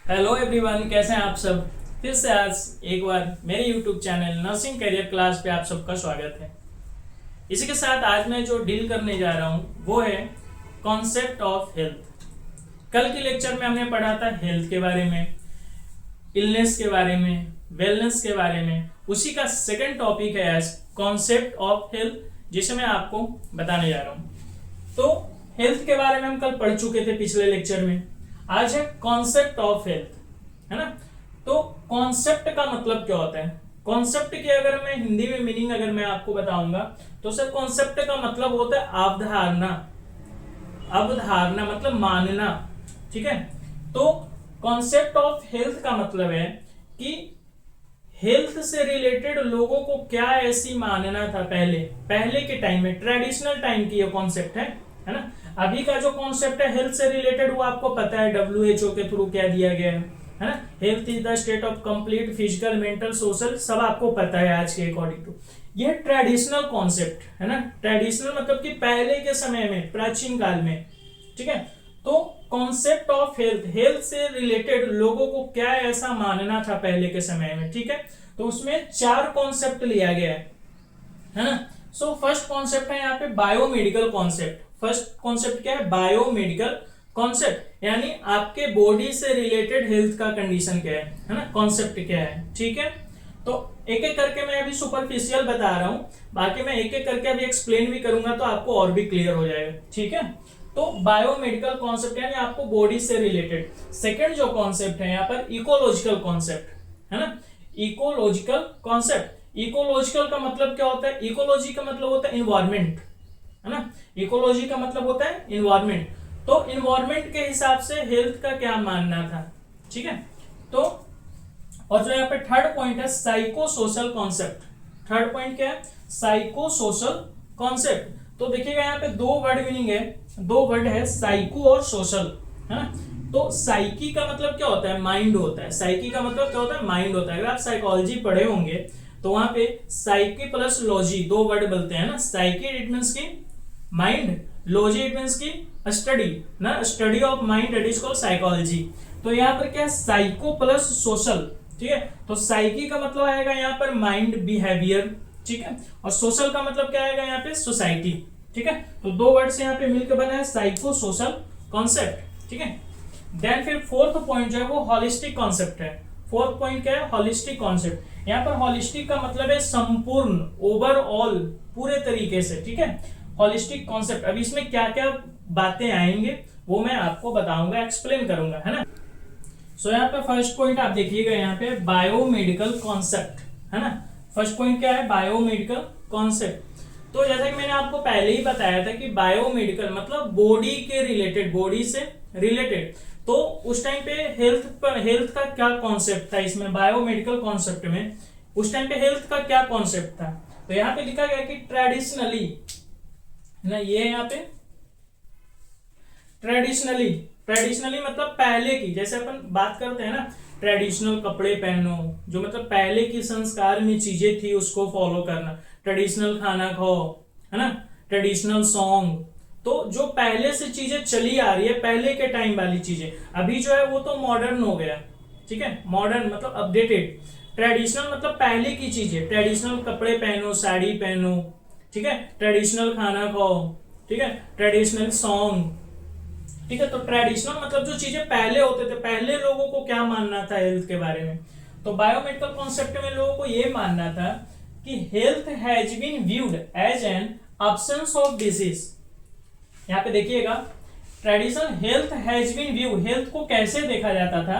Hello everyone, कैसे हैं आप सब। फिर से आज एक बार मेरे YouTube channel nursing career class पे आप सबका स्वागत है। इसी के साथ आज मैं जो डील करने जा रहा हूँ वो है कॉन्सेप्ट ऑफ हेल्थ। कल के लेक्चर में हमने पढ़ा था हेल्थ के बारे में, इलनेस के बारे में, वेलनेस के बारे में। उसी का सेकंड टॉपिक है आज कॉन्सेप्ट ऑफ हेल्थ, जिसे मैं आपको बताने जा रहा हूँ। तो हेल्थ के बारे में हम कल पढ़ चुके थे पिछले लेक्चर में। आज है कॉन्सेप्ट ऑफ हेल्थ, है ना। तो कॉन्सेप्ट का मतलब क्या होता है? कॉन्सेप्ट की अगर मैं हिंदी में मीनिंग अगर मैं आपको बताऊंगा तो सर कॉन्सेप्ट का मतलब होता है अवधारणा। अवधारणा मतलब मानना, ठीक है। तो कॉन्सेप्ट ऑफ हेल्थ का मतलब है कि हेल्थ से रिलेटेड लोगों को क्या ऐसी मानना था पहले के टाइम में, ट्रेडिशनल टाइम की ये कॉन्सेप्ट है ना। अभी का जो कॉन्सेप्ट है हेल्थ से रिलेटेड वो आपको पता है, WHO के थ्रू क्या दिया गया है ना। Health is the state of complete physical, mental, social, सब आपको पता है आज के अकॉर्डिंग टू। ये ट्रेडिशनल कॉन्सेप्ट है ना। ट्रेडिशनल मतलब कि पहले के समय में, प्राचीन काल में, ठीक है। तो कॉन्सेप्ट ऑफ हेल्थ, हेल्थ से रिलेटेड लोगों को क्या ऐसा मानना था पहले के समय में, ठीक है। तो उसमें 4 कॉन्सेप्ट लिया गया है ना। सो फर्स्ट कॉन्सेप्ट है यहाँ पे बायोमेडिकल कॉन्सेप्ट। फर्स्ट कॉन्सेप्ट क्या है? बायोमेडिकल कॉन्सेप्ट, यानी आपके बॉडी से रिलेटेड हेल्थ का कंडीशन क्या है ना, कॉन्सेप्ट क्या है, ठीक है। तो एक एक करके मैं अभी सुपरफिशियल बता रहा हूं, बाकी मैं एक एक करके अभी एक्सप्लेन भी करूंगा तो आपको और भी क्लियर हो जाएगा, ठीक है। तो बायोमेडिकल कॉन्सेप्ट यानी आपको बॉडी से रिलेटेड। सेकंड जो कॉन्सेप्ट है यहाँ पर इकोलॉजिकल कॉन्सेप्ट, है ना। इकोलॉजिकल कॉन्सेप्ट, इकोलॉजिकल का मतलब क्या होता है? इकोलॉजी का मतलब होता है इन्वायरमेंट, है ना। इकोलॉजी का मतलब होता है इन्वायरमेंट। तो इन्वायरमेंट के हिसाब से हेल्थ का क्या मानना था, ठीक है। तो और जो यहाँ पे थर्ड पॉइंट है psycho social concept. Third point क्या है? Psycho social concept. तो देखिएगा यहाँ पे 2 वर्ड मीनिंग है, 2 वर्ड है साइको और सोशल, है ना। तो साइकी का मतलब क्या होता है? माइंड होता है। साइकी का मतलब क्या होता है? माइंड होता है। अगर आप साइकोलॉजी पढ़े होंगे तो वहां पे साइकी प्लस लॉजी 2 वर्ड बोलते हैं ना। साइकी इट मींस की माइंड, लॉजी इट मींस की स्टडी ना, study of mind, it is called psychology. तो यहाँ पर क्या है? साइको प्लस सोशल, ठीक है। तो साइकी का मतलब आएगा यहाँ पर माइंड, बिहेवियर, ठीक है। और सोशल का मतलब क्या आएगा यहाँ पे? सोसाइटी, ठीक है। तो 2 वर्ड यहाँ पे मिलकर बना है साइको सोशल कॉन्सेप्ट, ठीक है। देन फिर फोर्थ पॉइंट जो है वो हॉलिस्टिक कॉन्सेप्ट है। फोर्थ पॉइंट क्या है? Holistic concept. यहाँ पर हॉलिस्टिक का मतलब है संपूर्ण, ओवरऑल, पूरे तरीके से, ठीक है। हॉलिस्टिक कॉन्सेप्ट, अब इसमें क्या क्या बातें आएंगे वो मैं आपको बताऊंगा, एक्सप्लेन करूंगा, है ना। सो यहाँ पे फर्स्ट पॉइंट आप देखिएगा यहाँ पे बायोमेडिकल कॉन्सेप्ट, है ना। फर्स्ट पॉइंट क्या है? Biomedical concept. तो जैसा कि मैंने आपको पहले ही बताया था कि बायोमेडिकल मतलब बॉडी के रिलेटेड, बॉडी से रिलेटेड। तो उस टाइम पे हेल्थ का क्या कॉन्सेप्ट था इसमें, बायोमेडिकल कॉन्सेप्ट में उस टाइम पे हेल्थ का क्या कॉन्सेप्ट था? तो यहाँ पे लिखा गया कि ट्रेडिशनली, ना ये यहाँ पे ट्रेडिशनली, ट्रेडिशनली मतलब पहले की, जैसे अपन बात करते हैं ना ट्रेडिशनल कपड़े पहनो, जो मतलब पहले की संस्कार में चीजें थी उसको फॉलो करना। ट्रेडिशनल खाना खाओ, है ना। ट्रेडिशनल सॉन्ग, तो जो पहले से चीजें चली आ रही है, पहले के टाइम वाली चीजें, अभी जो है वो तो मॉडर्न हो गया, ठीक है। मॉडर्न मतलब अपडेटेड। ट्रेडिशनल मतलब पहले की चीजें, ट्रेडिशनल कपड़े पहनो, साड़ी पहनो, ठीक है। ट्रेडिशनल खाना खाओ, ठीक है। ट्रेडिशनल सॉन्ग, ठीक है। तो ट्रेडिशनल मतलब जो चीजें पहले होते थे, पहले लोगों को क्या मानना था हेल्थ के बारे में। तो बायोमेडिकल कॉन्सेप्ट में लोगों को यह मानना था कि health has been viewed as an absence of disease. यहां पे देखिएगा traditional health has been view, health को कैसे देखा जाता था?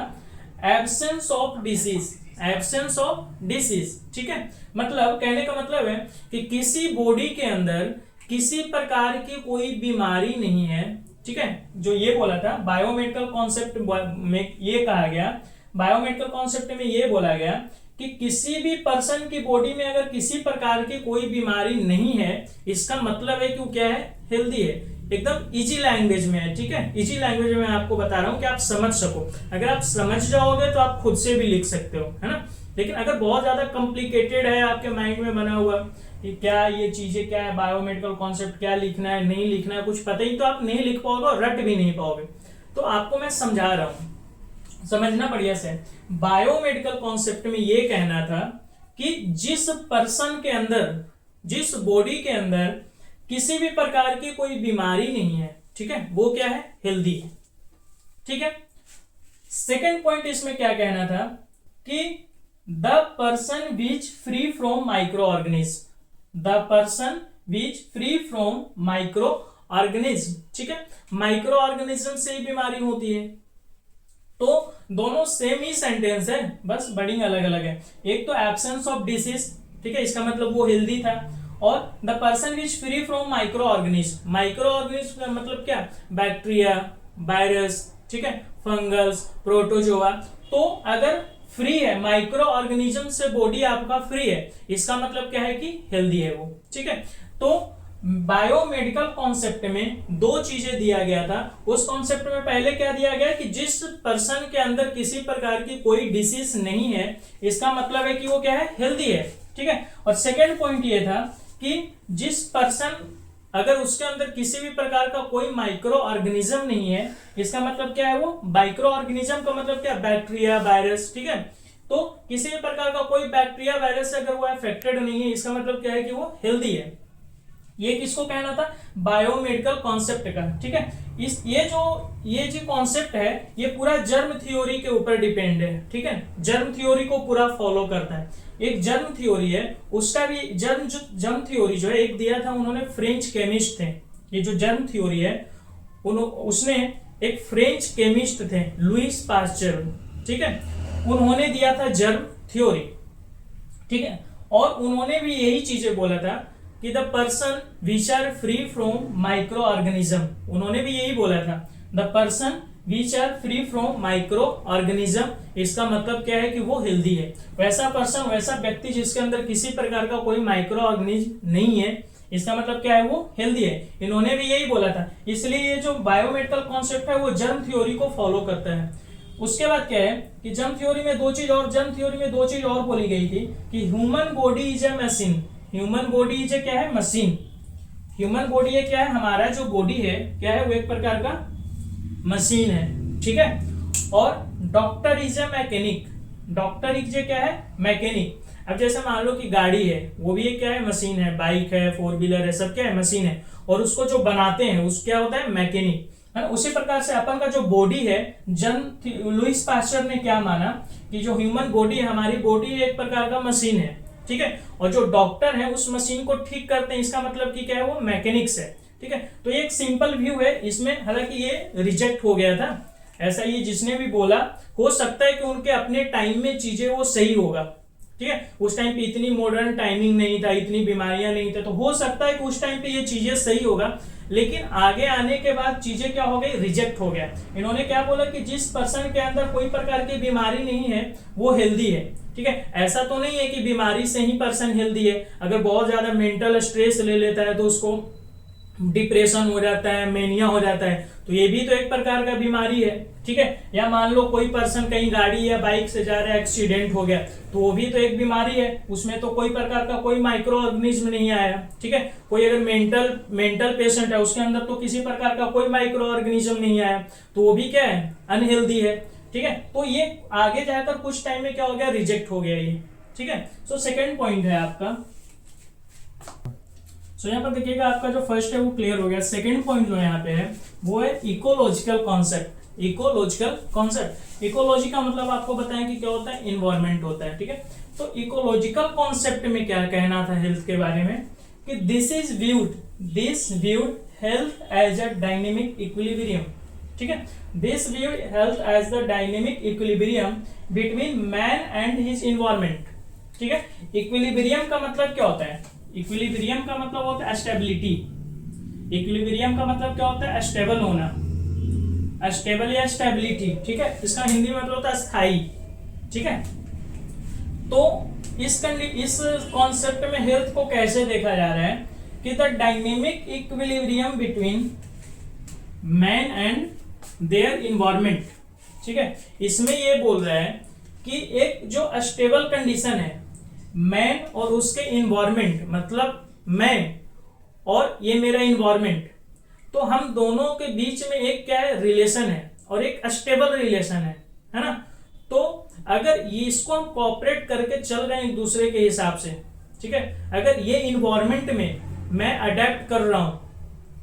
Absence of disease, absence of disease, ठीक है। मतलब कहने का मतलब है कि किसी बॉडी के अंदर किसी प्रकार की कोई बीमारी नहीं है, ठीक है। जो ये बोला था बायोमेडिकल कॉन्सेप्ट में, ये कहा गया, बायोमेडिकल कॉन्सेप्ट में ये बोला गया कि किसी भी पर्सन की बॉडी में अगर किसी प्रकार की कोई बीमारी नहीं है, इसका मतलब है कि वो क्या है? हेल्दी है। एकदम इजी लैंग्वेज में है, ठीक है। इजी लैंग्वेज में आपको बता रहा हूं कि आप समझ सको। अगर आप समझ जाओगे तो आप खुद से भी लिख सकते हो, है ना। लेकिन अगर बहुत ज्यादा कॉम्प्लिकेटेड है, आपके माइंड में बना हुआ कि क्या ये चीजें क्या है, बायोमेडिकल कॉन्सेप्ट क्या लिखना है, नहीं लिखना है, कुछ पता ही, तो आप नहीं लिख पाओगे और रट भी नहीं पाओगे। तो आपको मैं समझा रहा हूं। समझना बढ़िया से। बायोमेडिकल कॉन्सेप्ट में ये कहना था कि जिस पर्सन के अंदर, जिस बॉडी के अंदर किसी भी प्रकार की कोई बीमारी नहीं है, ठीक है, वो क्या है, हेल्दी है। ठीक है। सेकेंड पॉइंट इसमें क्या कहना था कि the person which free from micro organism, the person which free from micro organism, ठीक है, माइक्रो ऑर्गेनिज्म से ही बीमारी होती है। तो दोनों सेम ही सेंटेंस है, बस वर्डिंग अलग अलग है। एक तो एब्सेंस ऑफ डिसीज, ठीक है, इसका मतलब वो हेल्दी था, और the person which free from micro organism, micro organism का मतलब क्या, बैक्टीरिया, वायरस, ठीक है, फंगस, प्रोटोजोआ। तो अगर फ्री है, माइक्रो ऑर्गेनिज्म से बॉडी आपका फ्री है, इसका मतलब क्या है कि हेल्दी है वो। ठीक है। तो बायोमेडिकल कॉन्सेप्ट में दो चीजें दिया गया था। उस कॉन्सेप्ट में पहले क्या दिया गया कि जिस पर्सन के अंदर किसी प्रकार की कोई डिसीज नहीं है, इसका मतलब है कि वो क्या है, हेल्दी है। ठीक है। और सेकेंड पॉइंट ये था कि जिस पर्सन, अगर उसके अंदर किसी भी प्रकार का कोई माइक्रो ऑर्गेनिज्म नहीं है, इसका मतलब क्या है, वो माइक्रो ऑर्गेनिज्म का मतलब क्या, बैक्टीरिया, वायरस। ठीक है। तो किसी भी प्रकार का कोई बैक्टीरिया, वायरस से अगर वो अफेक्टेड नहीं है, इसका मतलब क्या है कि वो हेल्दी है। ये किसको कहना था, बायोमेडिकल कॉन्सेप्ट का। ठीक है। ये जो कॉन्सेप्ट है, ये पूरा जर्म थ्योरी के ऊपर डिपेंड है। ठीक है, जर्म थ्योरी को पूरा फॉलो करता है। एक जर्म थ्योरी है, उसका भी जर्म थ्योरी जो है, एक दिया था उन्होंने, फ्रेंच केमिस्ट थे। ये जो जर्म थ्योरी है, उसने एक फ्रेंच केमिस्ट थे, लुईस पास्चर। ठीक है, उन्होंने दिया था जर्म थ्योरी। ठीक है। और उन्होंने भी यही चीजें बोला था कि the person which are free from microorganism, उन्होंने भी यही बोला था, the person which are free from microorganism, इसका मतलब क्या है कि वो हेल्दी है। वैसा पर्सन, वैसा व्यक्ति जिसके अंदर किसी प्रकार का कोई माइक्रो ऑर्गेनिज्म नहीं है, इसका मतलब क्या है, वो हेल्दी है। इन्होंने भी यही बोला था। इसलिए ये जो बायोमेडिकल कॉन्सेप्ट है, वो जर्म थ्योरी को फॉलो करता है। उसके बाद क्या है कि जर्म थ्योरी में दो चीज और बोली गई थी कि human body is a machine. Human body is क्या है, मशीन। ह्यूमन बॉडी है क्या है, हमारा जो बॉडी है क्या है, वो एक प्रकार का मशीन है। ठीक है। और doctor is a mechanic, doctor is क्या है, मैकेनिक। अब जैसे मान लो कि गाड़ी है, वो भी एक क्या है, मशीन है, बाइक है, फोर व्हीलर है, सब क्या है, मशीन है। और उसको जो बनाते हैं उस क्या होता है, मैकेनिक। उसी प्रकार से अपन का जो बॉडी है, लुईस पास्चर ने क्या माना कि जो ह्यूमन बॉडी है, हमारी बॉडी एक प्रकार का मशीन है। ठीक है। और जो डॉक्टर है उस मशीन को ठीक करते हैं, इसका मतलब कि क्या है, वो मैकेनिक्स है। ठीक है। तो ये एक सिंपल व्यू है इसमें, हालांकि ये रिजेक्ट हो गया था। ऐसा ये जिसने भी बोला, हो सकता है कि उनके अपने टाइम में चीजें वो सही होगा। ठीक है। उस टाइम पे इतनी मॉडर्न टाइमिंग नहीं था, इतनी बीमारियां नहीं थी, तो हो सकता है कि उस टाइम पे ये चीजें सही होगा। लेकिन आगे आने के बाद चीजें क्या हो गई, रिजेक्ट हो गया। इन्होंने क्या बोला कि जिस पर्सन के अंदर कोई प्रकार की बीमारी नहीं है, वो हेल्दी है। ठीक है। ऐसा तो नहीं है कि बीमारी से ही पर्सन हेल्दी है। अगर बहुत ज्यादा मेंटल स्ट्रेस ले लेता है तो उसको डिप्रेशन हो जाता है, मेनिया हो जाता है, तो ये भी तो एक प्रकार का बीमारी है। ठीक है। या मान लो कोई पर्सन कहीं गाड़ी या बाइक से जा रहा है, एक्सीडेंट हो गया, तो वो भी तो एक बीमारी है। उसमें तो कोई प्रकार का कोई माइक्रो ऑर्गेनिज्म नहीं आया। ठीक है। कोई अगर मेंटल पेशेंट है, उसके अंदर तो किसी प्रकार का कोई माइक्रो ऑर्गेनिज्म नहीं आया, तो वो भी क्या है, अनहेल्दी है। ठीक है। तो ये आगे जाकर कुछ टाइम में क्या हो गया, रिजेक्ट हो गया ये। ठीक है। सो सेकेंड पॉइंट है आपका। सो यहाँ पर देखिएगा, आपका जो फर्स्ट है वो क्लियर हो गया। सेकंड पॉइंट जो यहाँ पे है वो है ecological concept. Ecological concept, ecology का मतलब आपको बताएं कि क्या होता है, इन्वायरमेंट होता है। ठीक है। तो इकोलॉजिकल कॉन्सेप्ट में क्या कहना था हेल्थ के बारे में कि this viewed health as a dynamic equilibrium. ठीक है। This viewed health as the dynamic equilibrium between man and his environment. ठीक है। इक्विलिब्रियम का मतलब क्या होता है, इक्विलिब्रियम का मतलब होता है स्टेबिलिटी। इक्विलिब्रियम का मतलब क्या होता है, स्टेबल होना, स्टेबल या स्टेबिलिटी। ठीक है। इसका हिंदी में मतलब होता है स्थायी। ठीक है। तो इस कॉन्सेप्ट में हेल्थ को कैसे देखा जा रहा है कि the dynamic equilibrium between man and their environment. ठीक है। इसमें ये बोल रहा है कि एक जो स्टेबल कंडीशन है, मैन और उसके इन्वायरमेंट, मतलब मैं और ये मेरा इन्वायरमेंट, तो हम दोनों के बीच में एक क्या है, रिलेशन है, और एक स्टेबल रिलेशन है है ना। तो अगर ये इसको हम कॉपरेट करके चल रहे हैं एक दूसरे के हिसाब से, ठीक है, अगर ये इन्वायरमेंट में मैं अडेप्ट कर रहा हूं,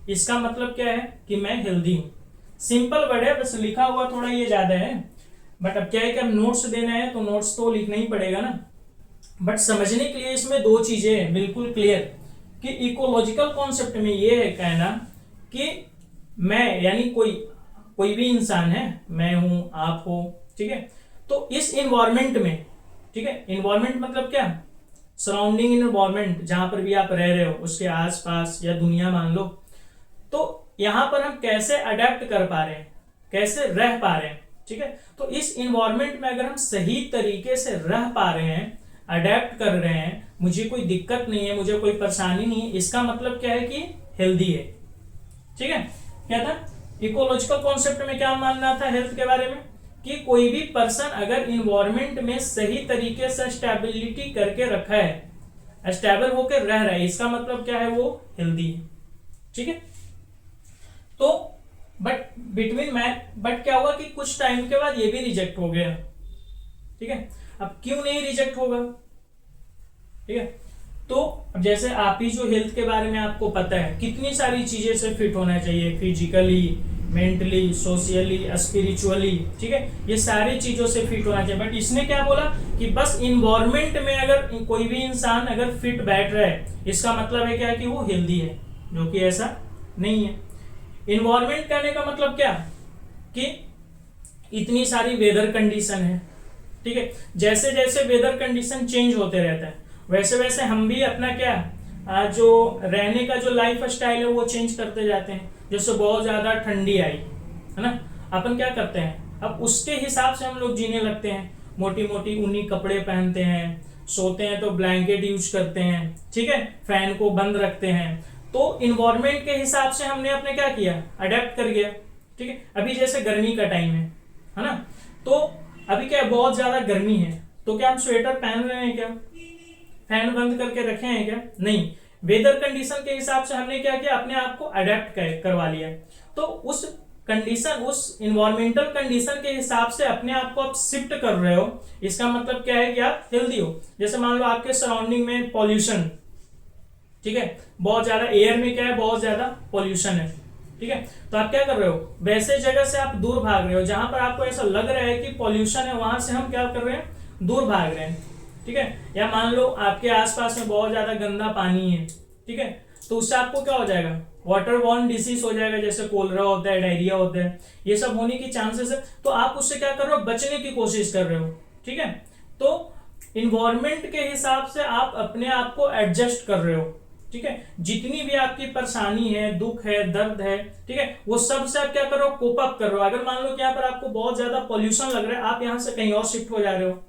इसका मतलब क्या है कि मैं हेल्दी हूं। सिंपल वर्ड है, बस लिखा हुआ थोड़ा ये ज्यादा है, बट अब क्या है कि अब नोट्स देना है तो नोट्स तो लिखना ही पड़ेगा ना। बट समझने के लिए इसमें दो चीजें हैं बिल्कुल क्लियर, कि इकोलॉजिकल कॉन्सेप्ट में ये है कहना कि मैं यानी कोई भी इंसान है, मैं हूं, आप हो, ठीक है, तो इस इन्वायरमेंट में, ठीक है, इन्वायरमेंट मतलब क्या, सराउंडिंग इन्वायरमेंट, जहां पर भी आप रह रहे हो उसके आसपास या दुनिया मान लो, तो यहां पर हम कैसे अडेप्ट कर पा रहे हैं, कैसे रह पा रहे हैं, ठीक है। तो इस इन्वायरमेंट में अगर हम सही तरीके से रह पा रहे हैं, अडेप्ट कर रहे हैं, मुझे कोई दिक्कत नहीं है, मुझे कोई परेशानी नहीं है, इसका मतलब क्या है कि हेल्दी है, ठीक है। क्या था इकोलॉजिकल कॉन्सेप्ट में, क्या मानना था हेल्थ के बारे में, कि कोई भी पर्सन अगर इन्वायरमेंट में सही तरीके से स्टेबिलिटी करके रखा है, स्टेबल होकर रह रहा है, इसका मतलब क्या है, वो हेल्दी है, ठीक है। तो बट क्या हुआ कि कुछ टाइम के बाद ये भी रिजेक्ट हो गया, ठीक है। अब क्यों नहीं रिजेक्ट होगा, ठीक है। तो अब जैसे आप ही जो हेल्थ के बारे में आपको पता है, कितनी सारी चीजें से फिट होना चाहिए, फिजिकली, मेंटली, सोशली, स्पिरिचुअली, ठीक है, ये सारी चीजों से फिट होना चाहिए। बट इसने क्या बोला कि बस इन्वायरमेंट में अगर कोई भी इंसान अगर फिट बैठ रहा है, इसका मतलब है क्या कि वो हेल्दी है, जो कि ऐसा नहीं है। इन्वायरमेंट कहने का मतलब क्या कि इतनी सारी वेदर कंडीशन है, ठीक है, जैसे जैसे वेदर कंडीशन चेंज होते रहता है, वैसे वैसे हम भी अपना क्या जो रहने का जो लाइफ स्टाइल है वो चेंज करते जाते हैं। जैसे बहुत ज्यादा ठंडी आई है ना, अपन क्या करते हैं, अब उसके हिसाब से हम लोग जीने लगते हैं, मोटी मोटी ऊनी कपड़े पहनते हैं, सोते हैं तो ब्लैंकेट यूज करते हैं, ठीक है, फैन को बंद रखते हैं। तो इन्वायरमेंट के हिसाब से हमने अपने क्या किया, अडेप्ट कर गया, ठीक है। अभी जैसे गर्मी का टाइम है ना, तो अभी क्या बहुत ज्यादा गर्मी है, तो क्या हम स्वेटर पहन रहे हैं, क्या फैन बंद करके रखे हैं क्या, नहीं, वेदर कंडीशन के हिसाब से हमने क्या किया, अपने आप को अडेप्ट करवा लिया। तो उस कंडीशन, उस इन्वायरमेंटल कंडीशन के हिसाब से अपने आप को आप शिफ्ट कर रहे हो, इसका मतलब क्या है कि आप हेल्दी हो। जैसे मान लो आपके सराउंडिंग में पॉल्यूशन, ठीक है, बहुत ज्यादा एयर में क्या है, बहुत ज्यादा पॉल्यूशन है, ठीक है, तो आप क्या कर रहे हो, वैसे जगह से आप दूर भाग रहे हो, जहां पर आपको ऐसा लग रहा है कि पॉल्यूशन है, वहां से हम क्या कर रहे हैं, दूर भाग रहे हैं, ठीक है। या मान लो आपके आसपास में बहुत ज्यादा गंदा पानी है, ठीक है, तो उससे आपको क्या हो जाएगा, वाटर बॉर्न डिसीज हो जाएगा, जैसे कोलरा होता है, डायरिया होता है, ये सब होने की चांसेस है। तो आप उससे क्या कर रहे हो, बचने की कोशिश कर रहे हो, ठीक है। तो इन्वायरमेंट के हिसाब से आप अपने आप को एडजस्ट कर रहे हो, ठीक है, जितनी भी आपकी परेशानी है, दुख है, दर्द है, ठीक है, वो सब से आप क्या कर रहे हो, कोप अप कर रहे हो। अगर मान लो कि यहाँ पर आपको बहुत ज्यादा पॉल्यूशन लग रहा है, आप यहाँ से कहीं और शिफ्ट हो जा रहे हो,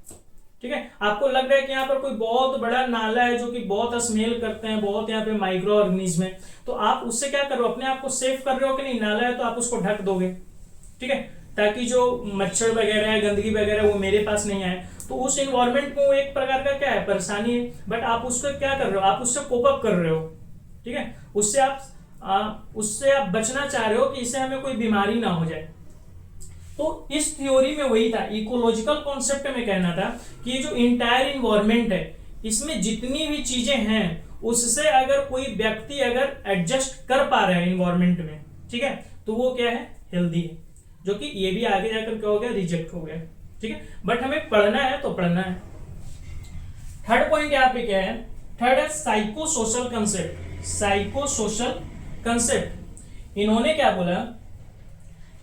ठीक है, आपको लग रहा है कि यहाँ पर कोई बहुत बड़ा नाला है जो कि बहुत स्मेल करते हैं, बहुत यहाँ पे माइक्रो ऑर्गेनिज्म है, तो आप उससे क्या कर रहे हो, अपने आप को सेफ कर रहे हो कि नहीं, नाला है तो आप उसको ढक दोगे, ठीक है, ताकि जो मच्छर वगैरह है, गंदगी वगैरह, वो मेरे पास नहीं आए। तो उस इन्वायरमेंट में वो एक प्रकार का क्या है, परेशानी है, बट आप उसको क्या कर रहे हो, आप उससे कोप अप कर रहे हो, ठीक है, उससे आप बचना चाह रहे हो कि इससे हमें कोई बीमारी ना हो जाए। तो इस थ्योरी में वही था, इकोलॉजिकल कॉन्सेप्ट में कहना था कि ये जो इंटायर इन्वायरमेंट है, इसमें जितनी भी चीजें हैं, उससे अगर कोई व्यक्ति अगर एडजस्ट कर पा रहा है इन्वायरमेंट में, ठीक है, तो वो क्या है, हेल्दी है। जो कि ये भी आगे जाकर क्या हो गया, रिजेक्ट हो गया, ठीक है, बट हमें पढ़ना है तो पढ़ना है। थर्ड पॉइंट यहाँ पे क्या है, थर्ड है psycho social concept. Psycho social concept, इन्होंने क्या बोला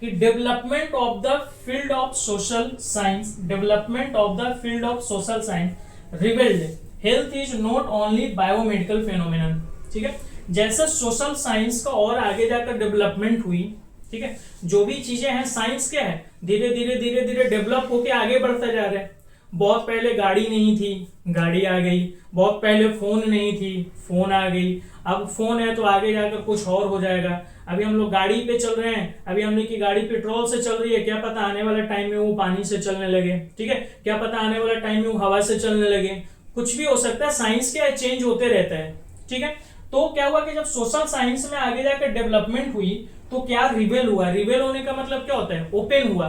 कि development of the field of social science, development of the field of social science revealed health is not only biomedical phenomenon, ठीक है। जैसे सोशल साइंस का और आगे जाकर डेवलपमेंट हुई, ठीक है, जो भी चीजें हैं, साइंस क्या है, धीरे धीरे डेवलप होके आगे बढ़ता जा रहा है। बहुत पहले गाड़ी नहीं थी, गाड़ी आ गई, बहुत पहले फोन नहीं थी, फोन आ गई, अब फोन है तो आगे जाकर कुछ और हो जाएगा। अभी हम लोग गाड़ी पे चल रहे हैं, अभी हमने की गाड़ी पेट्रोल से चल रही है, क्या पता आने वाले टाइम में वो पानी से चलने लगे, ठीक है, क्या पता आने वाले टाइम में वो हवा से चलने लगे, कुछ भी हो सकता है। साइंस क्या है, चेंज होते रहता है, ठीक है। तो क्या हुआ कि जब सोशल साइंस में आगे जाकर डेवलपमेंट हुई तो क्या रिवेल हुआ, रिवेल होने का मतलब क्या होता है, ओपन हुआ,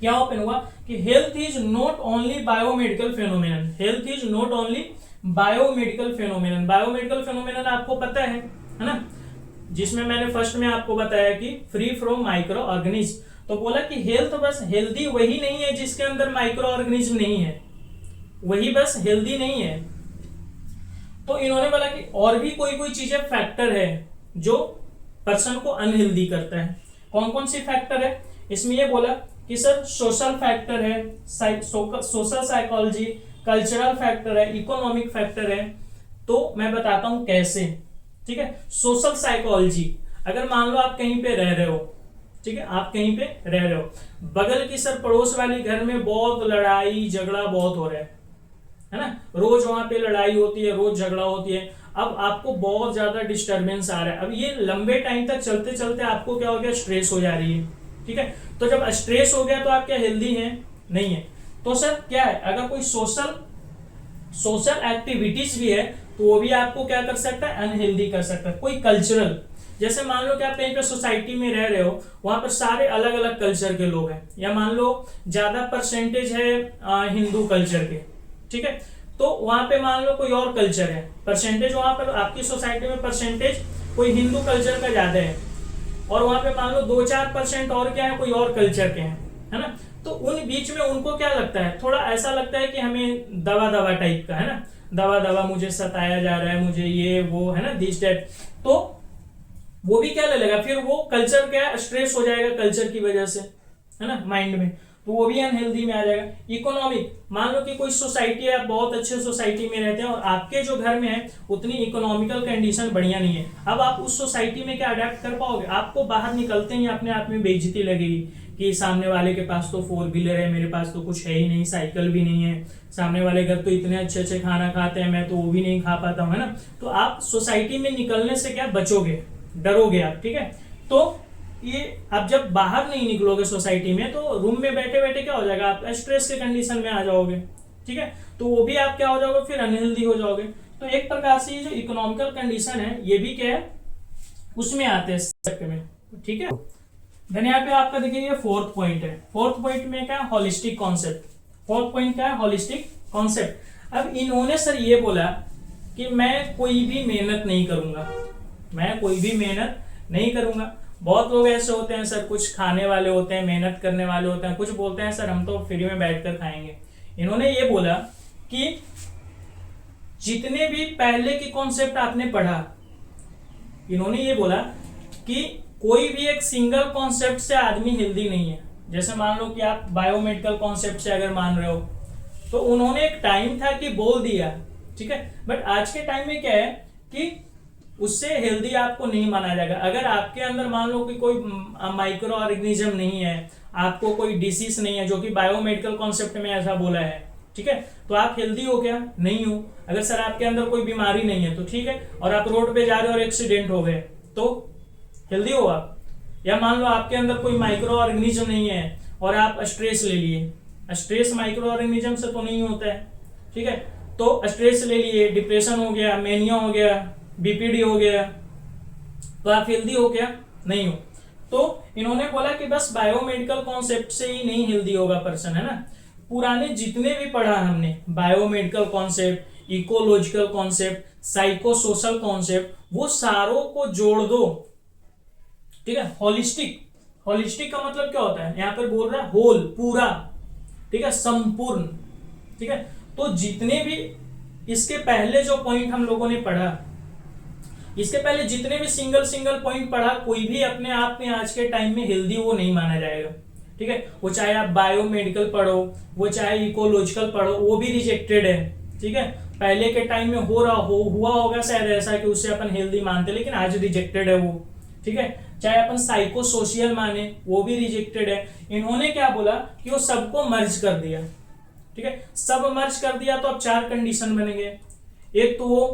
क्या ओपन हुआ कि health is not only biomedical phenomenon, health is not only biomedical phenomenon. Biomedical phenomenon आपको पता है ना, जिसमें मैंने फर्स्ट में आपको बताया कि फ्री फ्रॉम माइक्रो ऑर्गेनिज्म। तो बोला कि हेल्थ बस हेल्दी वही नहीं है जिसके अंदर माइक्रो ऑर्गेनिज्म नहीं है, वही बस हेल्दी नहीं है। तो इन्होंने बोला कि और भी कोई कोई चीजें फैक्टर है जो पर्सन को अनहेल्दी करता है। कौन कौन सी फैक्टर है इसमें? ये बोला कि सर सोशल फैक्टर है, सोशल साइकोलॉजी, कल्चरल फैक्टर है, इकोनॉमिक फैक्टर है। तो मैं बताता हूं कैसे, ठीक है। सोशल साइकोलॉजी, अगर मान लो आप कहीं पे रह रहे हो, ठीक है, आप कहीं पे रह रहे हो, बगल की सर पड़ोस वाली घर में बहुत लड़ाई झगड़ा बहुत हो रहा है ना, रोज वहां पे लड़ाई होती है, रोज झगड़ा होती है। अब आपको बहुत ज्यादा डिस्टरबेंस आ रहा है, अब ये लंबे टाइम तक चलते चलते आपको क्या हो गया, स्ट्रेस हो जा रही है, ठीक है। तो जब स्ट्रेस हो गया तो आप क्या हेल्दी हैं? नहीं है। तो सर क्या है, अगर कोई सोशल एक्टिविटीज भी है तो वो भी आपको क्या कर सकता है, अनहेल्दी कर सकता है। कोई कल्चरल, जैसे मान लो कि आप कहीं पे सोसाइटी में रह रहे हो, वहां पर सारे अलग अलग कल्चर के लोग हैं, या मान लो ज्यादा परसेंटेज है हिंदू कल्चर के, ठीक है, तो वहां पे मान लो कोई और कल्चर है, परसेंटेज वहां पर आपकी सोसाइटी में परसेंटेज कोई हिंदू कल्चर का ज्यादा है, और वहां पे मान लो 2-4% और क्या है, कोई और कल्चर के हैं, है ना। तो उन बीच में उनको क्या लगता है, थोड़ा ऐसा लगता है कि हमें दवा दवा टाइप का, है ना, दवा दवा मुझे सताया जा रहा है, मुझे ये वो, है ना, दिस डेट। तो वो भी क्या ले लेगा, फिर वो कल्चर क्या स्ट्रेस हो जाएगा कल्चर की वजह से, है ना, माइंड में, तो वो भी अनहेल्दी में आ जाएगा। इकोनॉमिक, मान लो कि कोई सोसाइटी है, आप बहुत अच्छे सोसाइटी में रहते हैं और आपके जो घर में है उतनी इकोनॉमिकल कंडीशन बढ़िया नहीं है, अब आप उस सोसाइटी में क्या अडेप्ट कर पाओगे? आपको बाहर निकलते ही अपने आप में बेइज्जती लगेगी कि सामने वाले के पास तो 4 व्हीलर है, मेरे पास तो कुछ है ही नहीं, साइकिल भी नहीं है, सामने वाले घर तो इतने अच्छे अच्छे खाना खाते हैं, मैं तो वो भी नहीं खा पाता हूँ, है ना। तो आप सोसाइटी में निकलने से क्या बचोगे, डरोगे आप, ठीक है। तो ये आप जब बाहर नहीं निकलोगे सोसाइटी में तो रूम में बैठे बैठे क्या हो जाएगा, आप स्ट्रेस के कंडीशन में आ जाओगे, ठीक है, तो वो भी आप क्या हो जाओगे, फिर अनहेल्दी हो जाओगे। तो एक प्रकार से ये जो इकोनॉमिकल कंडीशन है ये भी क्या है, उसमें आते हैं में, ठीक है। देन यहाँ पे आपका देखिए ये 4th पॉइंट है। 4th पॉइंट में क्या है, होलिस्टिक कॉन्सेप्ट। 4th पॉइंट क्या है, होलिस्टिक कॉन्सेप्ट। अब इन्होंने सर ये बोला कि मैं कोई भी मेहनत नहीं करूंगा, मैं कोई भी मेहनत नहीं करूंगा। बहुत लोग ऐसे होते हैं सर, कुछ खाने वाले होते हैं, मेहनत करने वाले होते हैं, कुछ बोलते हैं सर हम तो फ्री में बैठकर खाएंगे। इन्होंने ये बोला कि जितने भी पहले की कॉन्सेप्ट आपने पढ़ा, इन्होंने ये बोला कि कोई भी एक सिंगल कॉन्सेप्ट से आदमी हेल्दी नहीं है। जैसे मान लो कि आप बायोमेडिकल कॉन्सेप्ट से अगर मान रहे हो, तो उन्होंने एक टाइम था कि बोल दिया, ठीक है, बट आज के टाइम में क्या है कि उससे हेल्दी आपको नहीं माना जाएगा। अगर आपके अंदर मान लो कि कोई माइक्रो ऑर्गेनिज्म नहीं है, आपको कोई डिसीज नहीं है, जो कि बायोमेडिकल कॉन्सेप्ट में ऐसा बोला है, ठीक है, तो आप हेल्दी हो क्या? नहीं हो। अगर सर आपके अंदर कोई बीमारी नहीं है तो ठीक है, और आप रोड पे जा रहे हो और एक्सीडेंट हो गए तो हेल्दी हो आप। या मान लो आपके अंदर कोई माइक्रो ऑर्गेनिज्म नहीं है और आप स्ट्रेस ले लिए, स्ट्रेस माइक्रो ऑर्गेनिज्म से तो नहीं होता है, ठीक है, तो स्ट्रेस ले लिए, डिप्रेशन हो गया, मेनिया हो गया, बीपीडी हो गया, तो आप हेल्दी हो क्या? नहीं हो। तो इन्होंने बोला कि बस बायोमेडिकल कॉन्सेप्ट से ही नहीं हेल्दी होगा पर्सन, है ना। पुराने जितने भी पढ़ा हमने, biomedical concept, ecological concept, psycho social concept, वो सारों को जोड़ दो, ठीक है। होलिस्टिक, होलिस्टिक का मतलब क्या होता है, यहाँ पर बोल रहा है होल, पूरा, ठीक है, संपूर्ण, ठीक है। तो जितने भी इसके पहले जो पॉइंट हम लोगों ने पढ़ा, इसके पहले जितने भी सिंगल पॉइंट पढ़ा, कोई भी अपने आप में आज के टाइम में हेल्दी वो नहीं माना जाएगा, ठीक है। वो चाहे आप बायोमेडिकल पढ़ो, वो चाहे इकोलॉजिकल पढ़ो, वो भी रिजेक्टेड है, ठीक है। पहले के टाइम में हुआ होगा शायद ऐसा कि उससे अपन हेल्दी मानते, लेकिन आज रिजेक्टेड है वो, ठीक है। चाहे अपन साइको सोशल माने, वो भी रिजेक्टेड है। इन्होंने क्या बोला कि वो सबको मर्ज कर दिया, ठीक है, सब मर्ज कर दिया तो अब 4 कंडीशन बनेंगे। एक तो वो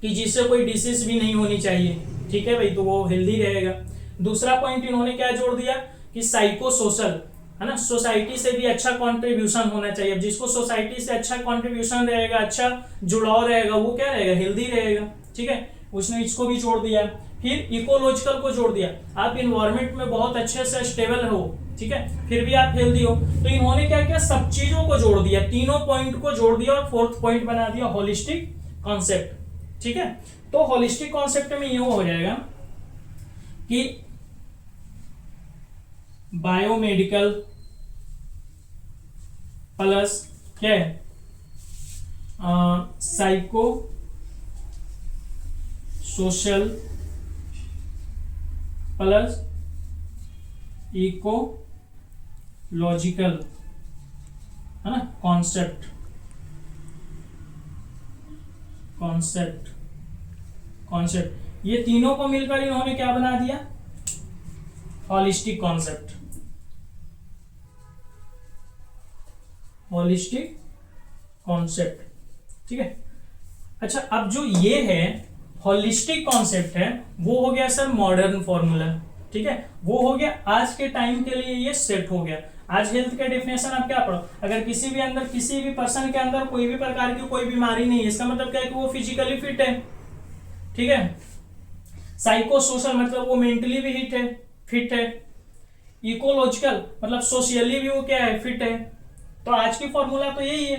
कि जिससे कोई डिसीज भी नहीं होनी चाहिए, ठीक है भाई, तो वो हेल्दी रहेगा। दूसरा पॉइंट इन्होंने क्या जोड़ दिया कि साइको सोशल, है ना, सोसाइटी से भी अच्छा कंट्रीब्यूशन होना चाहिए। अब जिसको सोसाइटी से अच्छा कंट्रीब्यूशन रहेगा, अच्छा जुड़ाव रहेगा, वो क्या रहेगा, हेल्दी रहेगा, ठीक है, उसने इसको भी जोड़ दिया। फिर इकोलॉजिकल को जोड़ दिया, आप इन्वायरमेंट में बहुत अच्छे से स्टेबल हो, ठीक है, फिर भी आप हेल्दी हो, तो इन्होंने क्या किया, सब चीजों को जोड़ दिया, तीनों पॉइंट को जोड़ दिया और फोर्थ पॉइंट बना दिया होलिस्टिक कॉन्सेप्ट। ठीक है, तो होलिस्टिक कॉन्सेप्ट में ये हो जाएगा कि बायोमेडिकल प्लस क्या है, साइको सोशल प्लस इकोलॉजिकल, है ना, कॉन्सेप्ट ये तीनों को मिलकर इन्होंने क्या बना दिया, होलिस्टिक कॉन्सेप्ट, होलिस्टिक कॉन्सेप्ट। ठीक है, अच्छा अब जो ये है होलिस्टिक कॉन्सेप्ट है, वो हो गया सर मॉडर्न फॉर्मूला। ठीक है, वो हो गया आज के टाइम के लिए, ये सेट हो गया। आज हेल्थ के डेफिनेशन आप क्या पढ़ो, अगर किसी भी पर्सन के अंदर कोई भी प्रकार की कोई बीमारी नहीं है, इसका मतलब क्या है कि वो फिजिकली फिट है। ठीक है, साइको सोशल मतलब वो मेंटली भी फिट है। इकोलॉजिकल मतलब सोशियली भी वो क्या है, फिट है। तो आज की फॉर्मूला तो यही है।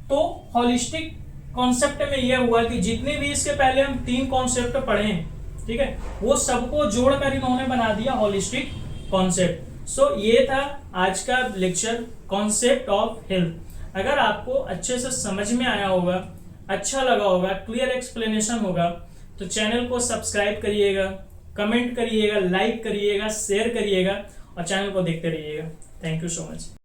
तो होलिस्टिक कॉन्सेप्ट में यह हुआ कि जितने भी इसके पहले हम 3 कॉन्सेप्ट पढ़े हैं, ठीक है, वो सबको जोड़कर इन्होंने बना दिया होलिस्टिक कॉन्सेप्ट। सो ये था आज का लेक्चर, कॉन्सेप्ट ऑफ हेल्थ। अगर आपको अच्छे से समझ में आया होगा, अच्छा लगा होगा, क्लियर एक्सप्लेनेशन होगा, तो चैनल को सब्सक्राइब करिएगा, कमेंट करिएगा, लाइक करिएगा, शेयर करिएगा और चैनल को देखते रहिएगा। Thank you so much.